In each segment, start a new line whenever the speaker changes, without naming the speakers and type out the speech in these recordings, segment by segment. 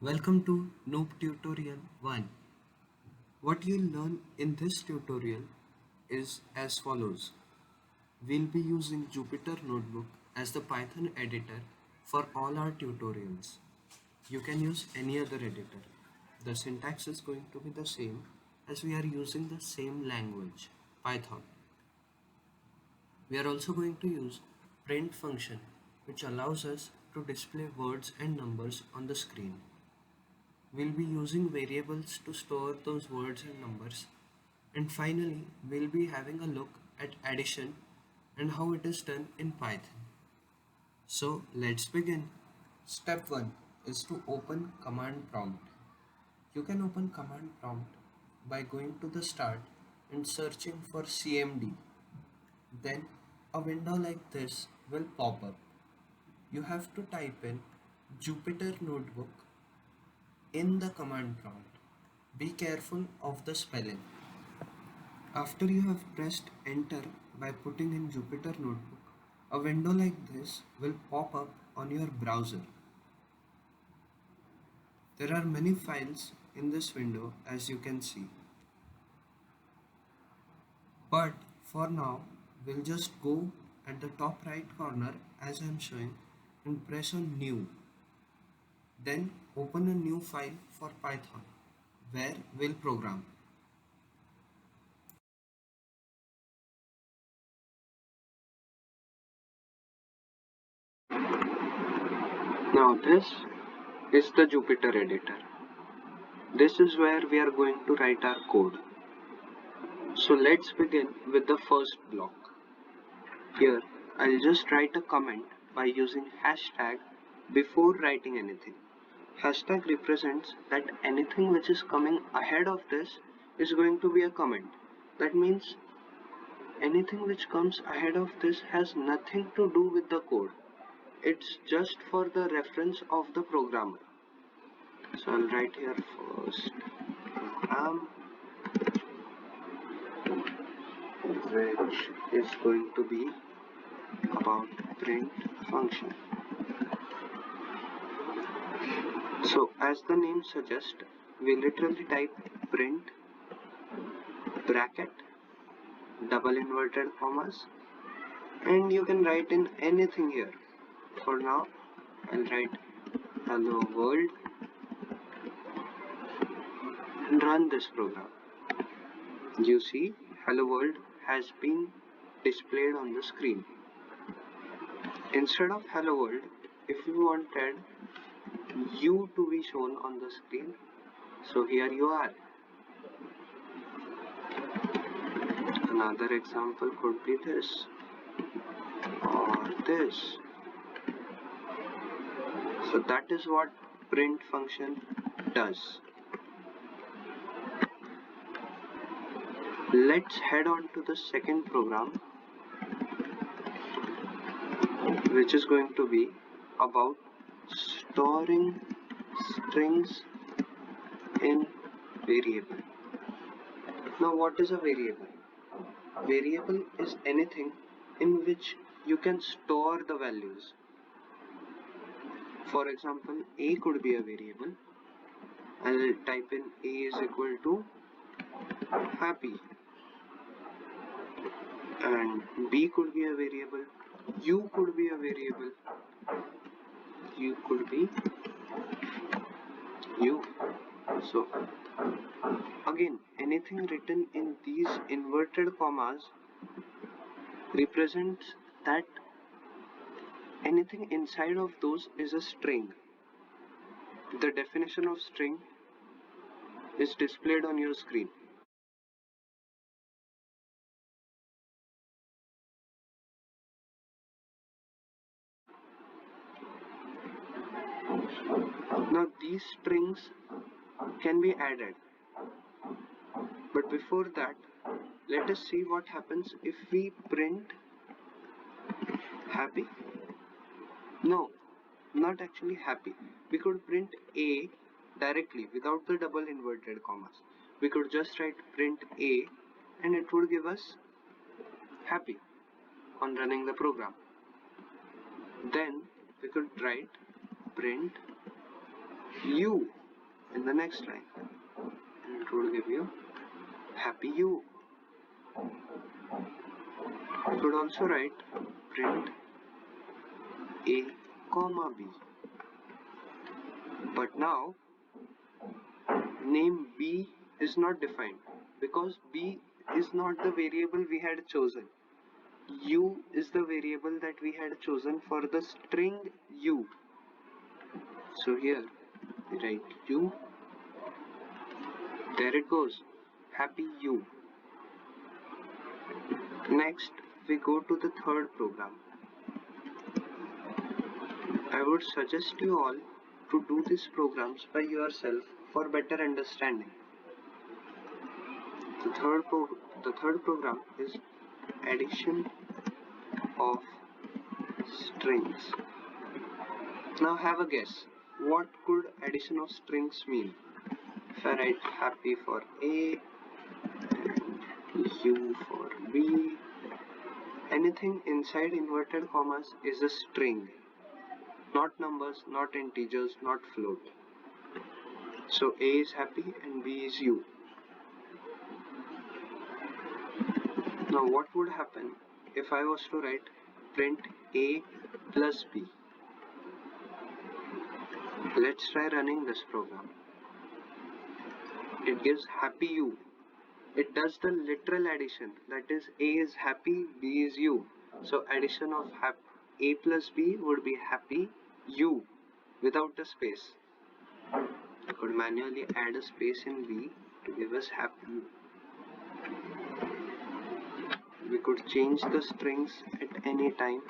Welcome to Noob Tutorial 1. What you'll learn in this tutorial is as follows. We'll be using Jupyter Notebook as the Python editor for all our tutorials. You can use any other editor. The syntax is going to be the same as we are using the same language, Python. We are also going to use print function which allows us to display words and numbers on the screen. We'll be using variables to store those words and numbers. And finally, we'll be having a look at addition and how it is done in Python. So let's begin. Step 1 is to open command prompt. You can open command prompt by going to the start and searching for CMD. Then a window like this will pop up. You have to type in Jupyter Notebook in the command prompt. Be careful of the spelling. After you have pressed enter by putting in Jupyter Notebook, a window like this will pop up on your browser. There are many files in this window as you can see. But for now, we'll just go at the top right corner as I'm showing and press on new. Then open a new file for Python where we'll program. Now this is the Jupyter editor. This is where we are going to write our code. So let's begin with the first block. Here I'll just write a comment by using hashtag before writing anything. Hashtag represents that anything which is coming ahead of this is going to be a comment. That means anything which comes ahead of this has nothing to do with the code. It's just for the reference of the programmer. So I'll write here first program which is going to be about print function. So as the name suggests, we literally type print bracket double inverted commas and you can write in anything here. For now I'll write hello world and run this program. You see hello world has been displayed on the screen. Instead of hello world, if you wanted you to be shown on the screen, so here you are. Another example could be this or this. So that is what print function does. Let's head on to the second program, which is going to be about storing strings in variable. Now what is a variable? Variable is anything in which you can store the values. For example, a could be a variable. I'll type in a is equal to happy, and b could be a variable, u could be a variable, u could be u. So again, anything written in these inverted commas represents that anything inside of those is a string. The definition of string is displayed on your screen. Now these strings can be added, but before that let us see what happens if we print happy. No, not actually happy. We could print a directly without the double inverted commas. We could just write print a and it would give us happy on running the program. Then we could write print you in the next line, and it will give you happy you. You could also write print A, comma B. But now name B is not defined because B is not the variable we had chosen. U is the variable that we had chosen for the string U. So here we write U. There it goes. Happy U. Next we go to the third program. I would suggest you all to do these programs by yourself for better understanding. The third program is addition of strings. Now have a guess. What could addition of strings mean? If I write happy for A and U for B, anything inside inverted commas is a string. Not numbers, not integers, not float. So A is happy and B is U. Now what would happen if I was to write print A plus B? Let's try running this program. It gives happy U. It does the literal addition, that is A is happy, B is U. So addition of A plus B would be happy U without a space. I could manually add a space in B to give us happy U. We could change the strings at any time.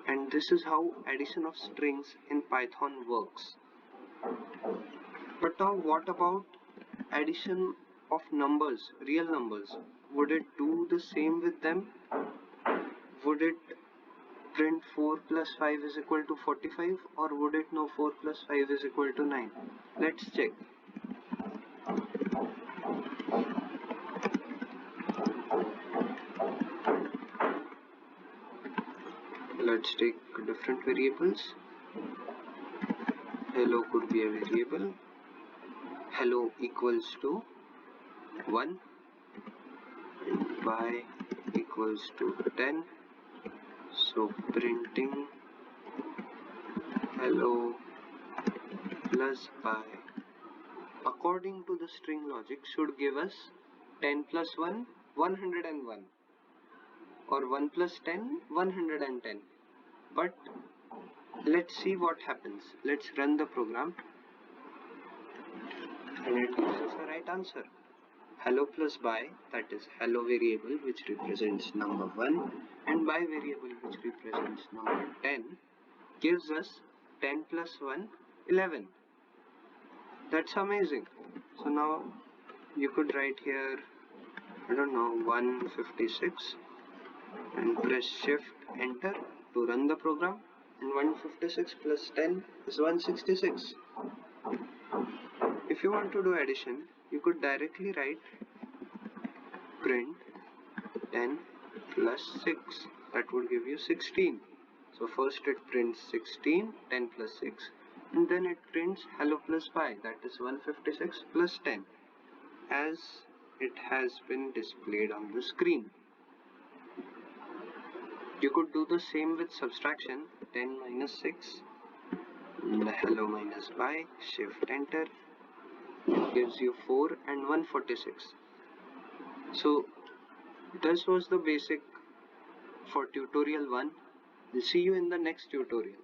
And this is how addition of strings in Python works. But now what about addition of numbers, real numbers? Would it do the same with them? Would it print 4 plus 5 is equal to 45, or would it know 4 plus 5 is equal to 9? Let's check. Let's take different variables. Hello could be a variable. Hello equals to 1 and by equals to 10. So printing hello plus by according to the string logic should give us 10 plus 1 101 or 1 plus 10 110. But let's see what happens. Let's run the program and it gives us the right answer. Hello plus by, that is hello variable which represents number 1 and by variable which represents number 10 gives us 10 plus 1 11. That's amazing. So now you could write here, I don't know, 156 and press shift enter to run the program, and 156 plus 10 is 166. If you want to do addition, you could directly write print 10 plus 6, that would give you 16. So first it prints 16, 10 plus 6, and then it prints hello plus by, that is 156 plus 10, as it has been displayed on the screen. You could do the same with subtraction. 10 minus 6, the hello minus by, shift enter, gives you 4 and 146. So this was the basic for tutorial 1. We'll see you in the next tutorial.